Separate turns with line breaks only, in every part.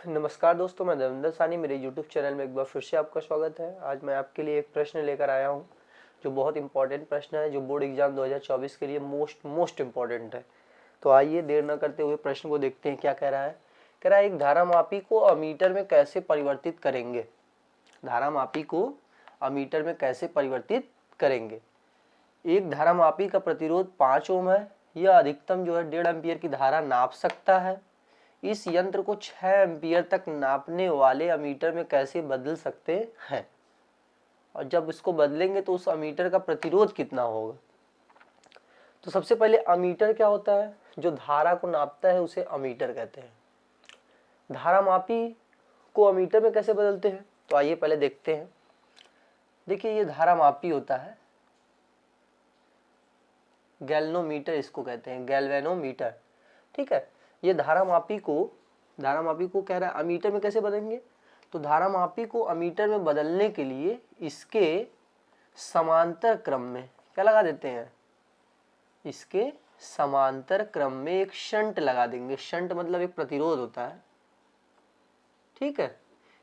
नमस्कार दोस्तों, मैं देवेंद्र सानी। मेरे YouTube चैनल में एक बार फिर से आपका स्वागत है। आज मैं आपके लिए एक प्रश्न लेकर आया हूं जो बहुत इंपॉर्टेंट प्रश्न है, जो बोर्ड एग्जाम 2024 के लिए मोस्ट इंपॉर्टेंट है। तो आइए देर न करते हुए प्रश्न को देखते हैं। क्या कह रहा है? कह रहा है एक धारामापी को अमीटर में कैसे परिवर्तित करेंगे। धारामापी को अमीटर में कैसे परिवर्तित करेंगे। एक धारामापी का प्रतिरोध 5 ओम है। यह अधिकतम जो है 1.5 एम्पीयर की धारा नाप सकता है। इस यंत्र को 6 एम्पीयर तक नापने वाले अमीटर में कैसे बदल सकते हैं, और जब इसको बदलेंगे तो उस अमीटर का प्रतिरोध कितना होगा। तो सबसे पहले अमीटर क्या होता है? जो धारा को नापता है उसे अमीटर कहते हैं। धारामापी को अमीटर में कैसे बदलते हैं, तो आइए पहले देखते हैं। देखिए, ये धारामापी होता है, गैल्वेनोमीटर इसको कहते हैं, गैल्वेनोमीटर। ठीक है। ये धारामापी को कह रहा है अमीटर में कैसे बदलेंगे। तो धारामापी को अमीटर में बदलने के लिए इसके समांतर क्रम में क्या लगा देते हैं, इसके समांतर क्रम में एक शंट लगा देंगे। शंट मतलब एक प्रतिरोध होता है। ठीक है,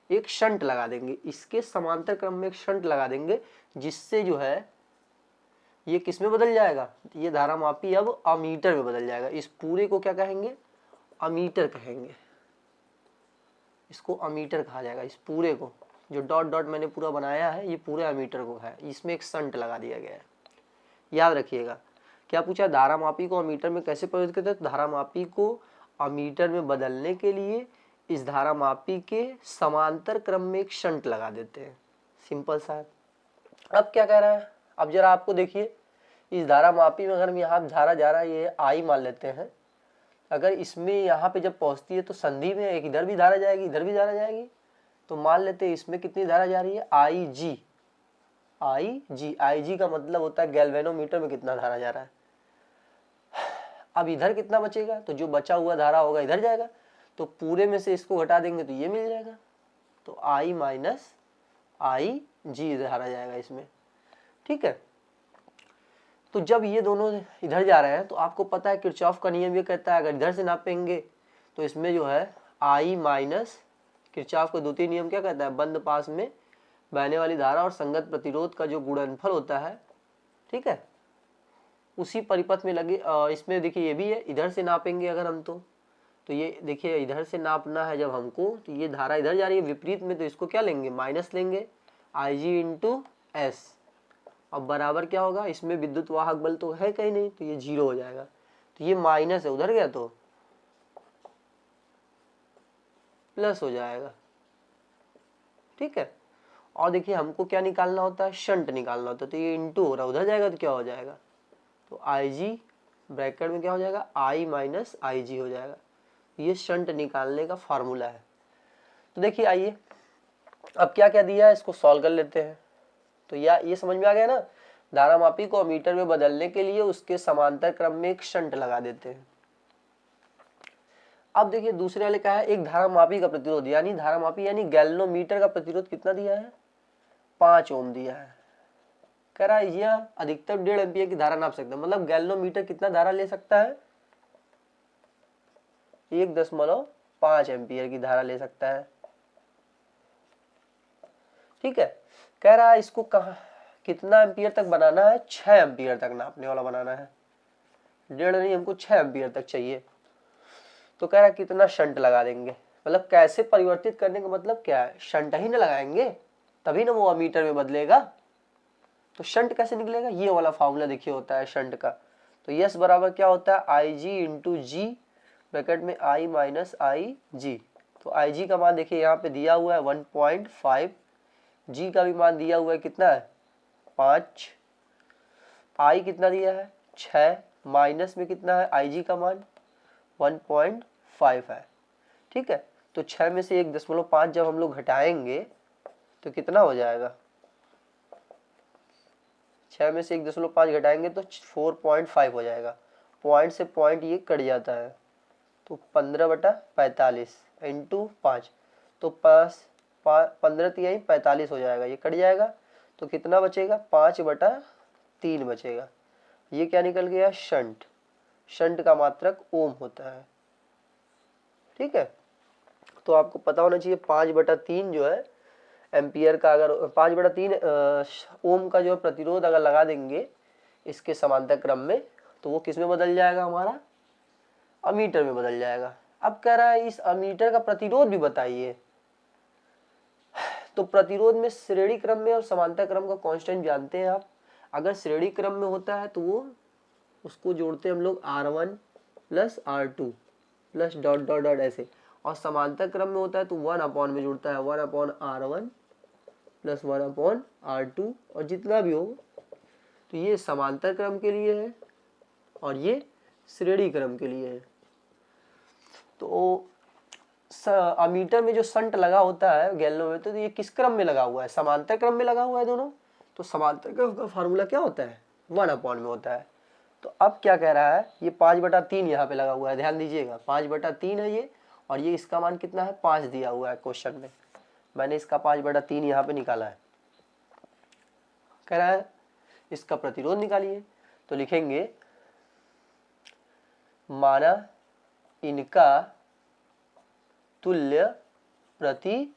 एक शंट लगा देंगे, इसके समांतर क्रम में एक शंट लगा देंगे, जिससे जो है ये किस में बदल जाएगा, ये धारामापी अब अमीटर में बदल जाएगा। इस पूरे को क्या कहेंगे, अमीटर कहेंगे। इसको अमीटर कहा जाएगा। इस पूरे को जो डॉट डॉट मैंने पूरा बनाया है, ये पूरे अमीटर को है। इसमें एक शंट लगा दिया गया है। याद रखिएगा, क्या पूछा, धारामापी को अमीटर में कैसे परिवर्तित करते हैं। धारामापी को अमीटर में बदलने के लिए इस धारामापी के समांतर क्रम में एक शंट लगा देते हैं। सिंपल सा है। अब क्या कह रहा है, अब जरा आपको देखिए, इस धारामापी में अगर हम यहाँ धारा जा रहा है, ये आई मान लेते हैं। अगर इसमें यहाँ पे जब पहुँचती है तो संधि में एक इधर भी धारा जाएगी, इधर भी धारा जाएगी। तो मान लेते हैं इसमें कितनी धारा जा रही है, आई जी। आई जी का मतलब होता है गैल्वेनोमीटर में कितना धारा जा रहा है। अब इधर कितना बचेगा, तो जो बचा हुआ धारा होगा इधर जाएगा। तो पूरे में से इसको घटा देंगे तो ये मिल जाएगा। तो आई माइनस आई जी धारा जाएगा इसमें। ठीक है। तो जब ये दोनों इधर जा रहे हैं तो आपको पता है किरचॉफ का नियम ये कहता है, अगर इधर से नापेंगे तो इसमें जो है आई माइनस, किरचॉफ का द्वितीय नियम क्या कहता है, बंद पास में बहने वाली धारा और संगत प्रतिरोध का जो गुणनफल होता है, ठीक है, उसी परिपथ में लगे। इसमें देखिए ये भी है, इधर से नापेंगे अगर हम तो ये देखिए इधर से नापना है जब हमको, तो ये धारा इधर जा रही है विपरीत में, तो इसको क्या लेंगे, माइनस लेंगे, आई जी इंटू एस। अब बराबर क्या होगा, इसमें विद्युत वाहक बल तो है कहीं नहीं, तो ये 0 हो जाएगा। तो ये माइनस है, उधर गया तो प्लस हो जाएगा। ठीक है। और देखिए हमको क्या निकालना होता है, शंट निकालना होता है। तो ये इंटू हो रहा है, उधर जाएगा तो क्या हो जाएगा, तो आई जी ब्रैकेट में क्या हो जाएगा, आई माइनस आई जी हो जाएगा। ये शंट निकालने का फार्मूला है। तो देखिए आइए, अब क्या क्या दिया है इसको सॉल्व कर लेते हैं। तो ये समझ में आ गया ना, धारामापी को अमीटर में बदलने के लिए उसके समांतर क्रम में एक शंट लगा देते हैं। अब देखिए दूसरे वाले क्या है, एक धारामापी का प्रतिरोध यानी धारामापी यानी गैल्वेनोमीटर का प्रतिरोध कितना दिया है, 5 ओम दिया है। कह रहा है यह अधिकतम 1.5 एम्पीयर की धारा नाप सकता है। मतलब गैल्वेनोमीटर कितना धारा ले सकता है, 1.5 एम्पीयर की धारा ले सकता है। ठीक है। कह रहा है इसको कहा कितना एम्पीयर तक बनाना है, 6 एम्पीयर तक नापने वाला बनाना है। 1.5 नहीं, हमको 6 एम्पीयर तक चाहिए। तो कह रहा है कितना शंट लगा देंगे, मतलब कैसे परिवर्तित करने का मतलब क्या है, शंट ही ना लगाएंगे तभी ना वो अमीटर में बदलेगा। तो शंट कैसे निकलेगा, ये वाला फॉर्मूला देखिए होता है शंट का। तो यस बराबर क्या होता है, आई जी इंटू जी ब्रैकेट में आई माइनस आई जी। तो आई जी का मान देखिए यहाँ पे दिया हुआ है 1.5, जी का भी मान दिया हुआ है कितना है, 5, आई कितना दिया है 6, माइनस में कितना है आई जी का मान 1.5 है। ठीक है। तो 6 में से 1.5 जब हम लोग घटाएंगे तो कितना हो जाएगा, 6 में से 1.5 घटाएंगे तो 4.5 हो जाएगा। पॉइंट से पॉइंट ये कट जाता है, तो 15/45 इंटू 5, तो 15 तिहाई 45 हो जाएगा, ये कट जाएगा। तो कितना बचेगा, 5/3 बचेगा। ये क्या निकल गया, शंट। शंट का मात्रक ओम होता है। ठीक है। तो आपको पता होना चाहिए 5/3 जो है एम्पियर का, अगर 5/3 ओम का जो प्रतिरोध अगर लगा देंगे इसके समांतर क्रम में, तो वो किस में बदल जाएगा, हमारा अमीटर में बदल जाएगा। अब कह रहा है इस अमीटर का प्रतिरोध भी बताइए। तो प्रतिरोध में श्रेणी क्रम में और समांतर क्रम का कांस्टेंट जानते हैं आप। अगर श्रेणी क्रम में होता है तो वो उसको जोड़ते हैं हम लोग R1 + R2 plus dot dot dot ऐसे, और समांतर क्रम में होता है तो 1 में जुड़ता है 1/R1 + 1/R2 और जितना भी हो। तो ये समांतर क्रम के लिए है और ये श्रेणी क्रम के लिए है। तो अमीटर में जो शंट लगा होता है गैल्वनो में, तो ये किस क्रम में लगा हुआ है, समांतर क्रम में लगा हुआ है दोनों। तो समांतर क्रम का फार्मूला क्या होता है, 1 में होता है। तो अब क्या कह रहा है, ये 5/3 यहाँ पे लगा हुआ है, ध्यान दीजिएगा 5/3 है ये, और ये इसका मान कितना है 5 दिया हुआ है क्वेश्चन में, मैंने इसका 5/3 यहाँ पे निकाला है। कह रहा है इसका प्रतिरोध निकालिए, तो लिखेंगे माना इनका तुल्य प्रतिरोध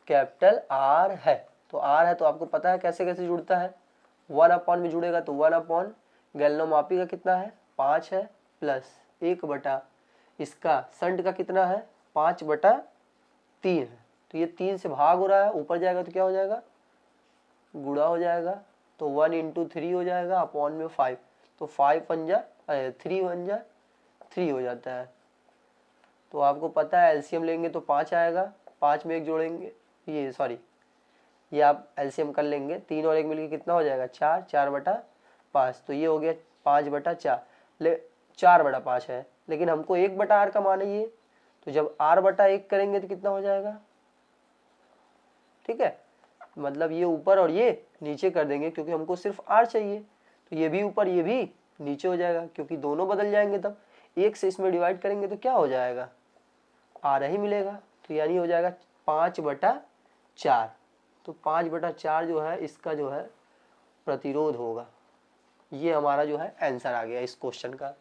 कैपिटल R है। तो R है तो आपको पता है कैसे कैसे जुड़ता है, 1 में जुड़ेगा तो 1 गैल्वेनोमापी का कितना है 5 है, प्लस 1 इसका शंट का कितना है 5/3 है। तो ये 3 से भाग हो रहा है, ऊपर जाएगा तो क्या हो जाएगा, गुणा हो जाएगा, तो 1 × 3 हो जाएगा अपॉन में 5, तो 5 × 3 × 3 हो जाता है। तो आपको पता है एलसीएम लेंगे तो 5 आएगा, 5 में 1 जोड़ेंगे, ये आप एलसीएम कर लेंगे, 3 और 1 मिलके कितना हो जाएगा 4, 4/5, तो ये हो गया 5/4, 4/5 है, लेकिन हमको 1/R का मान है ये, तो जब R/1 करेंगे तो कितना हो जाएगा, ठीक है, मतलब ये ऊपर और ये नीचे कर देंगे क्योंकि हमको सिर्फ R चाहिए, तो ये भी ऊपर ये भी नीचे हो जाएगा क्योंकि दोनों बदल जाएंगे, तब 1 से इसमें डिवाइड करेंगे तो क्या हो जाएगा R ही मिलेगा, तो यानी हो जाएगा 5/4। तो 5/4 जो है इसका जो है प्रतिरोध होगा। ये हमारा जो है आंसर आ गया इस क्वेश्चन का,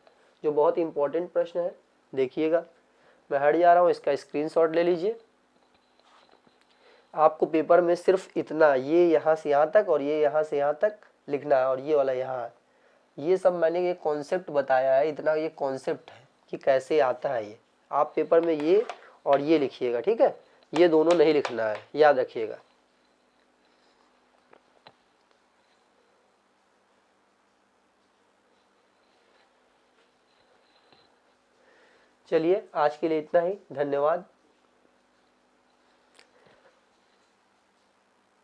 जो बहुत इंपॉर्टेंट प्रश्न है। देखिएगा मैं हट जा रहा हूँ, इसका स्क्रीनशॉट ले लीजिए। आपको पेपर में सिर्फ इतना, ये यहाँ से यहाँ तक और ये यहाँ से यहाँ तक लिखना है, और ये वाला यहाँ, ये सब मैंने ये कॉन्सेप्ट बताया है, इतना ये कॉन्सेप्ट है कि कैसे आता है ये। आप पेपर में ये और ये लिखिएगा, ठीक है, ये दोनों नहीं लिखना है, याद रखिएगा। चलिए आज के लिए इतना ही, धन्यवाद।